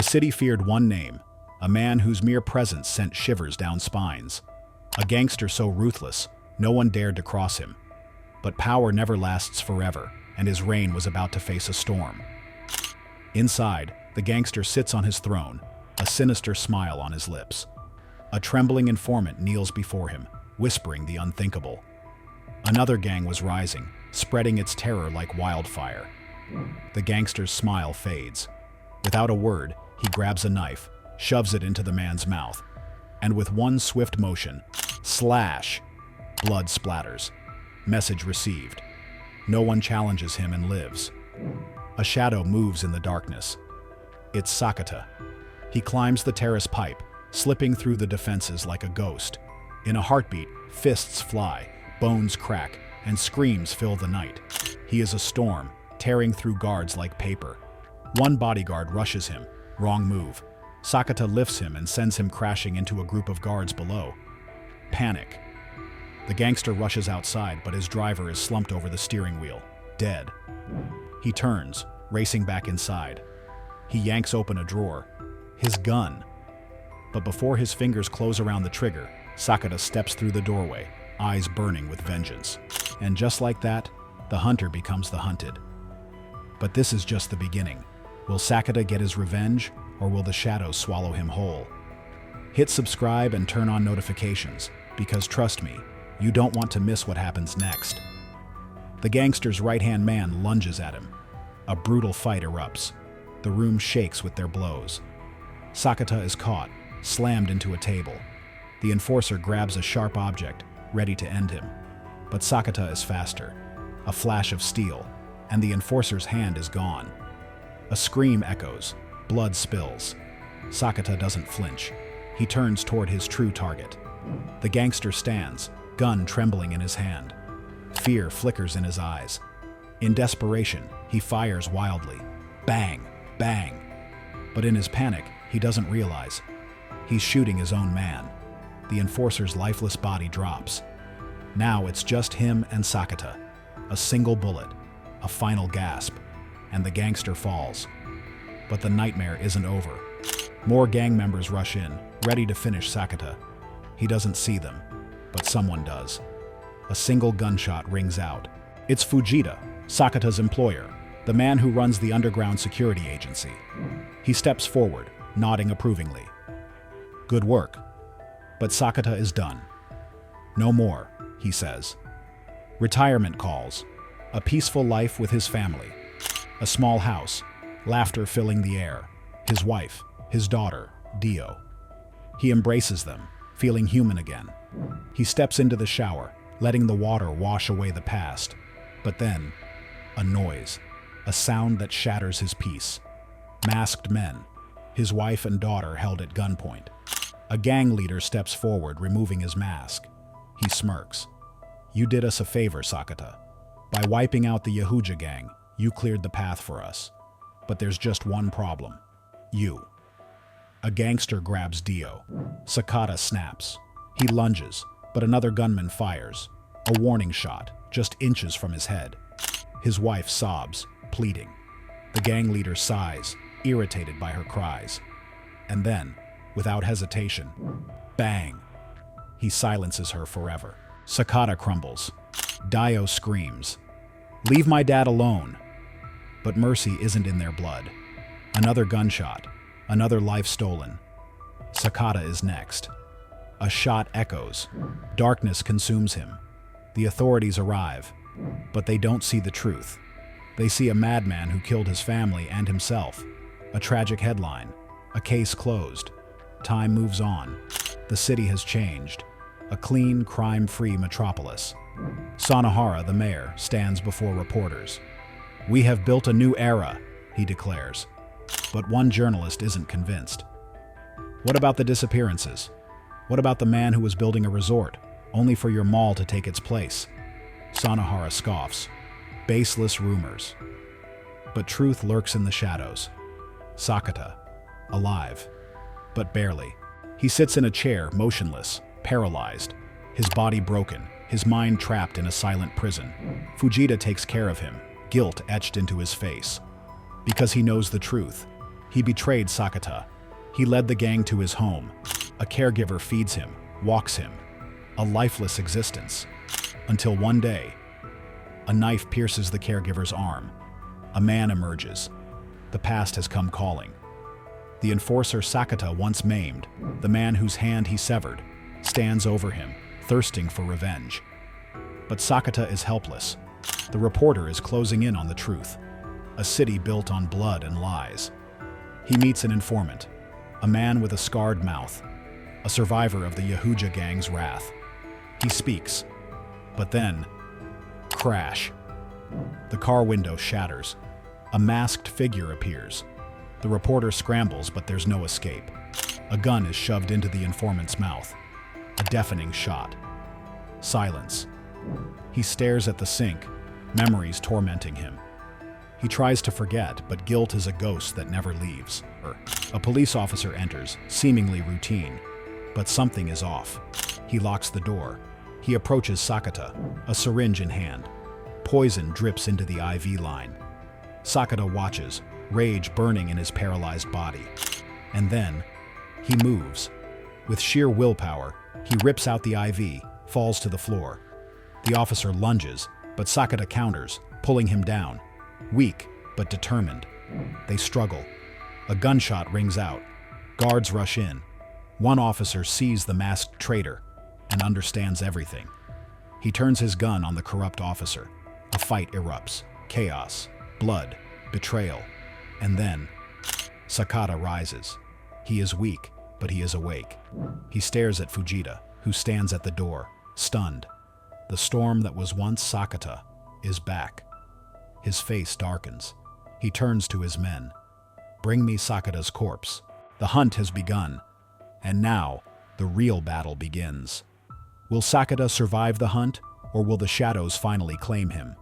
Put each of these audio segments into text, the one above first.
city feared one name, a man whose mere presence sent shivers down spines. A gangster so ruthless, no one dared to cross him. But power never lasts forever, and his reign was about to face a storm. Inside, the gangster sits on his throne, a sinister smile on his lips. A trembling informant kneels before him, whispering the unthinkable. Another gang was rising, spreading its terror like wildfire. The gangster's smile fades. Without a word, he grabs a knife, shoves it into the man's mouth, and with one swift motion, slash! Blood splatters. Message received. No one challenges him and lives. A shadow moves in the darkness. It's Sakata. He climbs the terrace pipe, slipping through the defenses like a ghost. In a heartbeat, fists fly, bones crack, and screams fill the night. He is a storm, tearing through guards like paper. One bodyguard rushes him. Wrong move. Sakata lifts him and sends him crashing into a group of guards below. Panic. The gangster rushes outside, but his driver is slumped over the steering wheel, dead. He turns, racing back inside. He yanks open a drawer. His gun. But before his fingers close around the trigger, Sakata steps through the doorway, eyes burning with vengeance. And just like that, the hunter becomes the hunted. But this is just the beginning. Will Sakata get his revenge, or will the shadows swallow him whole? Hit subscribe and turn on notifications, because trust me, you don't want to miss what happens next. The gangster's right-hand man lunges at him. A brutal fight erupts. The room shakes with their blows. Sakata is caught, slammed into a table. The enforcer grabs a sharp object, ready to end him. But Sakata is faster. A flash of steel, and the enforcer's hand is gone. A scream echoes. Blood spills. Sakata doesn't flinch. He turns toward his true target. The gangster stands, gun trembling in his hand. Fear flickers in his eyes. In desperation, he fires wildly. Bang! Bang! But in his panic, he doesn't realize. He's shooting his own man. The enforcer's lifeless body drops. Now it's just him and Sakata. A single bullet, a final gasp, and the gangster falls. But the nightmare isn't over. More gang members rush in, ready to finish Sakata. He doesn't see them, but someone does. A single gunshot rings out. It's Fujita, Sakata's employer, the man who runs the underground security agency. He steps forward, nodding approvingly. Good work. But Sakata is done. No more, he says. Retirement calls. A peaceful life with his family. A small house, laughter filling the air. His wife, his daughter, Dio. He embraces them, feeling human again. He steps into the shower, letting the water wash away the past. But then, a noise, a sound that shatters his peace. Masked men, his wife and daughter held at gunpoint. A gang leader steps forward, removing his mask. He smirks. You did us a favor, Sakata. By wiping out the Yahuja gang, you cleared the path for us. But there's just one problem. You. A gangster grabs Dio. Sakata snaps. He lunges, but another gunman fires. A warning shot, just inches from his head. His wife sobs, pleading. The gang leader sighs, irritated by her cries. And then, without hesitation, bang! He silences her forever. Sakata crumbles. Dio screams. Leave my dad alone! But mercy isn't in their blood. Another gunshot, another life stolen. Sakata is next. A shot echoes. Darkness consumes him. The authorities arrive, but they don't see the truth. They see a madman who killed his family and himself. A tragic headline. A case closed. Time moves on. The city has changed. A clean, crime-free metropolis. Sanahara, the mayor, stands before reporters. We have built a new era, he declares. But one journalist isn't convinced. What about the disappearances? What about the man who was building a resort, only for your mall to take its place? Sanahara scoffs. Baseless rumors. But truth lurks in the shadows. Sakata, alive, but barely. He sits in a chair, motionless, paralyzed, his body broken, his mind trapped in a silent prison. Fujita takes care of him, guilt etched into his face. Because he knows the truth. He betrayed Sakata. He led the gang to his home. A caregiver feeds him, walks him. A lifeless existence. Until one day, a knife pierces the caregiver's arm. A man emerges. The past has come calling. The enforcer Sakata once maimed, the man whose hand he severed, stands over him, thirsting for revenge. But Sakata is helpless. The reporter is closing in on the truth. A city built on blood and lies. He meets an informant, a man with a scarred mouth, a survivor of the Yahuja gang's wrath. He speaks, but then, crash. The car window shatters. A masked figure appears. The reporter scrambles, but there's no escape. A gun is shoved into the informant's mouth. A deafening shot. Silence. He stares at the sink, memories tormenting him. He tries to forget, but guilt is a ghost that never leaves. A police officer enters, seemingly routine, but something is off. He locks the door. He approaches Sakata, a syringe in hand. Poison drips into the IV line. Sakata watches, rage burning in his paralyzed body. And then, he moves. With sheer willpower, he rips out the IV, falls to the floor. The officer lunges, but Sakata counters, pulling him down. Weak, but determined. They struggle. A gunshot rings out. Guards rush in. One officer sees the masked traitor and understands everything. He turns his gun on the corrupt officer. A fight erupts. Chaos, blood, betrayal. And then, Sakata rises. He is weak, but he is awake. He stares at Fujita, who stands at the door, stunned. The storm that was once Sakata is back. His face darkens. He turns to his men. Bring me Sakata's corpse. The hunt has begun. And now, the real battle begins. Will Sakata survive the hunt, or will the shadows finally claim him?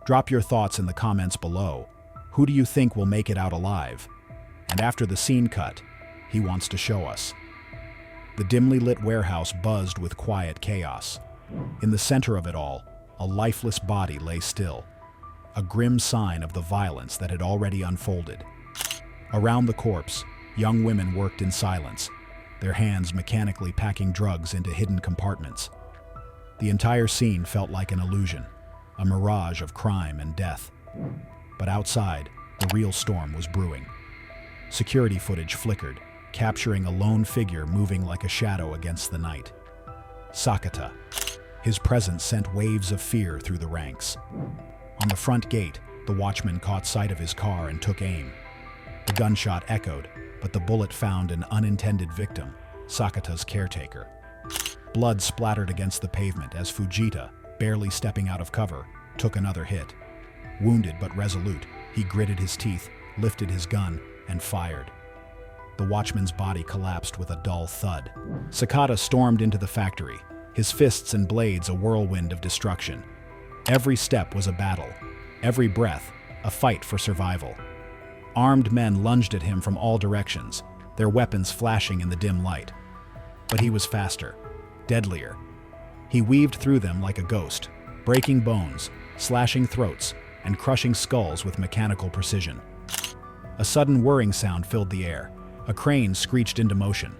Drop your thoughts in the comments below. Who do you think will make it out alive? And after the scene cut, he wants to show us. The dimly lit warehouse buzzed with quiet chaos. In the center of it all, a lifeless body lay still, a grim sign of the violence that had already unfolded. Around the corpse, young women worked in silence, their hands mechanically packing drugs into hidden compartments. The entire scene felt like an illusion, a mirage of crime and death. But outside, the real storm was brewing. Security footage flickered, capturing a lone figure moving like a shadow against the night. Sakata. His presence sent waves of fear through the ranks. On the front gate, the watchman caught sight of his car and took aim. The gunshot echoed, but the bullet found an unintended victim, Sakata's caretaker. Blood splattered against the pavement as Fujita, barely stepping out of cover, took another hit. Wounded but resolute, he gritted his teeth, lifted his gun, and fired. The watchman's body collapsed with a dull thud. Sakata stormed into the factory, his fists and blades a whirlwind of destruction. Every step was a battle, every breath a fight for survival. Armed men lunged at him from all directions, their weapons flashing in the dim light. But he was faster, deadlier. He weaved through them like a ghost, breaking bones, slashing throats, and crushing skulls with mechanical precision. A sudden whirring sound filled the air. A crane screeched into motion.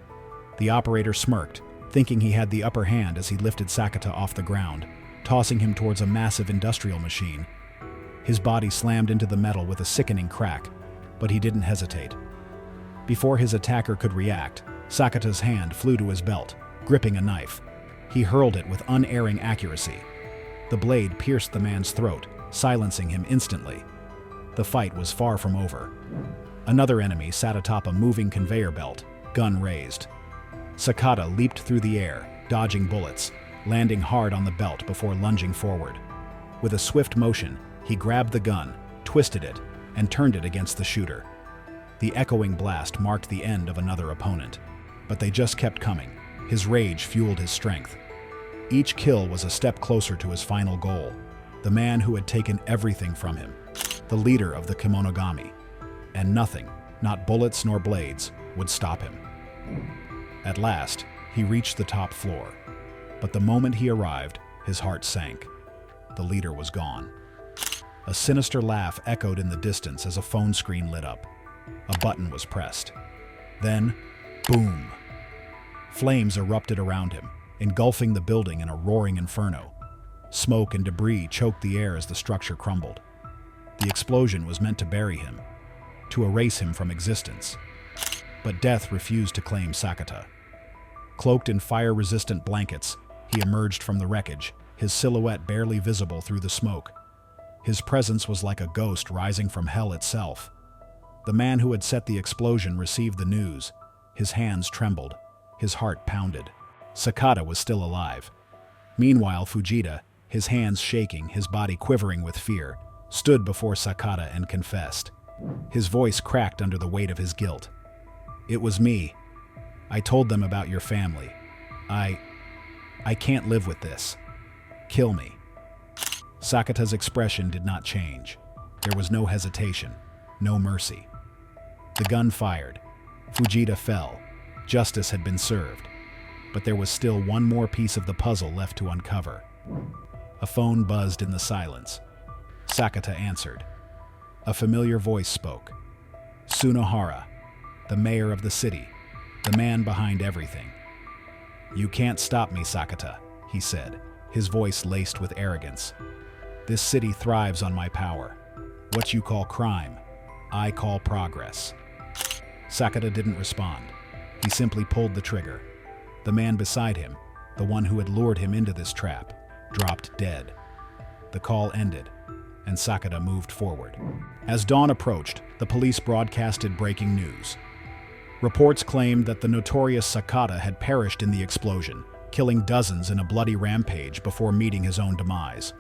The operator smirked, thinking he had the upper hand as he lifted Sakata off the ground, tossing him towards a massive industrial machine. His body slammed into the metal with a sickening crack, but he didn't hesitate. Before his attacker could react, Sakata's hand flew to his belt, gripping a knife. He hurled it with unerring accuracy. The blade pierced the man's throat, silencing him instantly. The fight was far from over. Another enemy sat atop a moving conveyor belt, gun raised. Sakata leaped through the air, dodging bullets, landing hard on the belt before lunging forward. With a swift motion, he grabbed the gun, twisted it, and turned it against the shooter. The echoing blast marked the end of another opponent, but they just kept coming. His rage fueled his strength. Each kill was a step closer to his final goal, the man who had taken everything from him, the leader of the Kemonogami. And nothing, not bullets nor blades, would stop him. At last, he reached the top floor. But the moment he arrived, his heart sank. The leader was gone. A sinister laugh echoed in the distance as a phone screen lit up. A button was pressed. Then, boom! Flames erupted around him, engulfing the building in a roaring inferno. Smoke and debris choked the air as the structure crumbled. The explosion was meant to bury him, to erase him from existence. But death refused to claim Sakata. Cloaked in fire-resistant blankets, he emerged from the wreckage, his silhouette barely visible through the smoke. His presence was like a ghost rising from hell itself. The man who had set the explosion received the news. His hands trembled. His heart pounded. Sakata was still alive. Meanwhile, Fujita, his hands shaking, his body quivering with fear, stood before Sakata and confessed. His voice cracked under the weight of his guilt. "It was me. I told them about your family. I can't live with this. Kill me." Sakata's expression did not change. There was no hesitation, no mercy. The gun fired. Fujita fell. Justice had been served. But there was still one more piece of the puzzle left to uncover. A phone buzzed in the silence. Sakata answered. A familiar voice spoke. Tsunohara, the mayor of the city, the man behind everything. "You can't stop me, Sakata," he said, his voice laced with arrogance. "This city thrives on my power. What you call crime, I call progress." Sakata didn't respond. He simply pulled the trigger. The man beside him, the one who had lured him into this trap, dropped dead. The call ended, and Sakata moved forward. As dawn approached, the police broadcasted breaking news. Reports claimed that the notorious Sakata had perished in the explosion, killing dozens in a bloody rampage before meeting his own demise.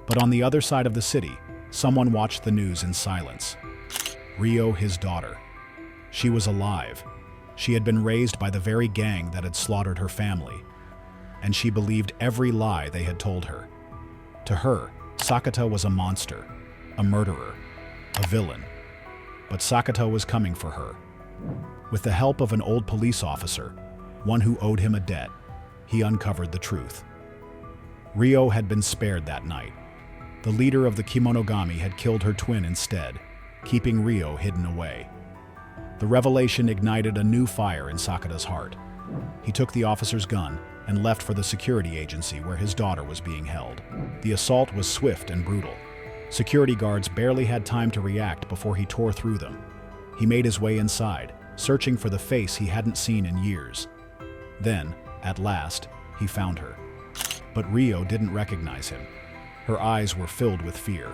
But on the other side of the city, someone watched the news in silence. Rio, his daughter. She was alive. She had been raised by the very gang that had slaughtered her family, and she believed every lie they had told her. To her, Sakata was a monster, a murderer, a villain. But Sakata was coming for her. With the help of an old police officer, one who owed him a debt, he uncovered the truth. Rio had been spared that night. The leader of the Kimonogami had killed her twin instead, keeping Rio hidden away. The revelation ignited a new fire in Sakata's heart. He took the officer's gun and left for the security agency where his daughter was being held. The assault was swift and brutal. Security guards barely had time to react before he tore through them. He made his way inside, searching for the face he hadn't seen in years. Then, at last, he found her. But Rio didn't recognize him. Her eyes were filled with fear.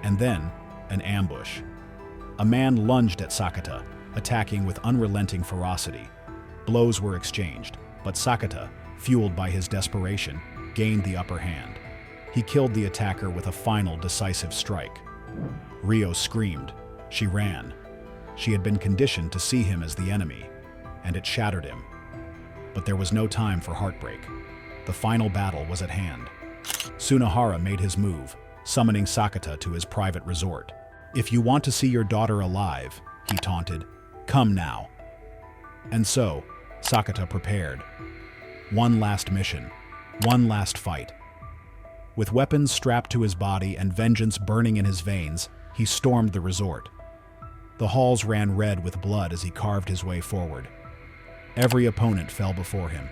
And then, an ambush. A man lunged at Sakata, attacking with unrelenting ferocity. Blows were exchanged, but Sakata, fueled by his desperation, gained the upper hand. He killed the attacker with a final decisive strike. Rio screamed. She ran. She had been conditioned to see him as the enemy, and it shattered him. But there was no time for heartbreak. The final battle was at hand. Tsunohara made his move, summoning Sakata to his private resort. "If you want to see your daughter alive," he taunted, "come now." And so, Sakata prepared. One last mission, one last fight. With weapons strapped to his body and vengeance burning in his veins, he stormed the resort. The halls ran red with blood as he carved his way forward. Every opponent fell before him.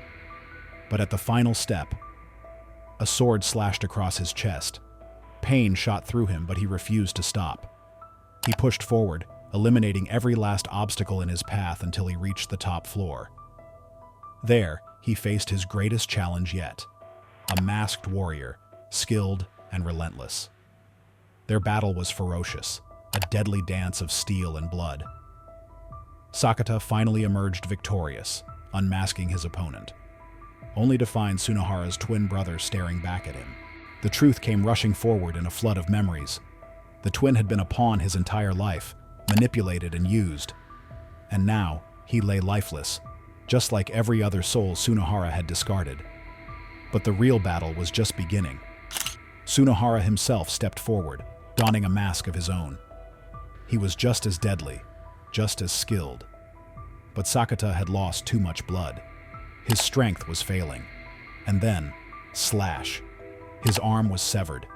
But at the final step, a sword slashed across his chest. Pain shot through him, but he refused to stop. He pushed forward, eliminating every last obstacle in his path until he reached the top floor. There, he faced his greatest challenge yet, a masked warrior, skilled and relentless. Their battle was ferocious, a deadly dance of steel and blood. Sakata finally emerged victorious, unmasking his opponent, only to find Tsunohara's twin brother staring back at him. The truth came rushing forward in a flood of memories. The twin had been a pawn his entire life, manipulated and used. And now, he lay lifeless, just like every other soul Tsunohara had discarded. But the real battle was just beginning. Tsunohara himself stepped forward, donning a mask of his own. He was just as deadly, just as skilled. But Sakata had lost too much blood. His strength was failing. And then, slash. His arm was severed.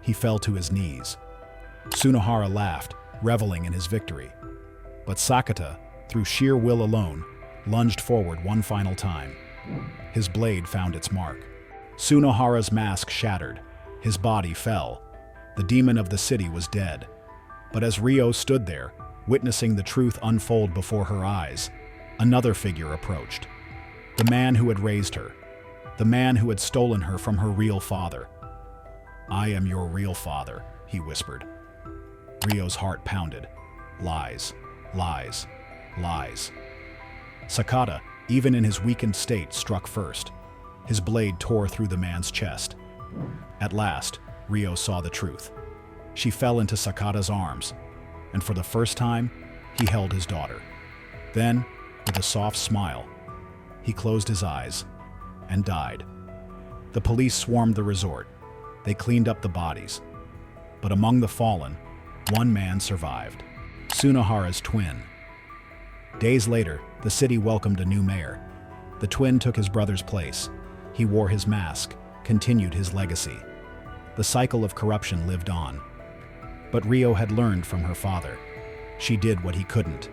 He fell to his knees. Tsunohara laughed, reveling in his victory. But Sakata, through sheer will alone, lunged forward one final time. His blade found its mark. Tsunohara's mask shattered. His body fell. The demon of the city was dead. But as Ryo stood there, witnessing the truth unfold before her eyes, another figure approached. The man who had raised her. The man who had stolen her from her real father. "I am your real father," he whispered. Ryo's heart pounded. Lies, lies, lies. Sakata, even in his weakened state, struck first. His blade tore through the man's chest. At last, Ryo saw the truth. She fell into Sakata's arms, and for the first time, he held his daughter. Then, with a soft smile, he closed his eyes and died. The police swarmed the resort. They cleaned up the bodies. But among the fallen, one man survived. Tsunohara's twin. Days later, the city welcomed a new mayor. The twin took his brother's place. He wore his mask, continued his legacy. The cycle of corruption lived on. But Ryo had learned from her father. She did what he couldn't.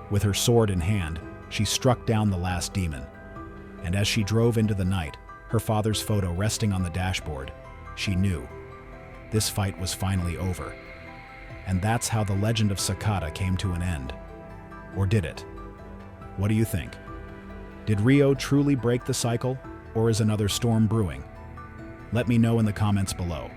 With her sword in hand, she struck down the last demon. And as she drove into the night, her father's photo resting on the dashboard, she knew this fight was finally over. And that's how the legend of Sakata came to an end. Or did it? What do you think? Did Ryo truly break the cycle, or is another storm brewing? Let me know in the comments below.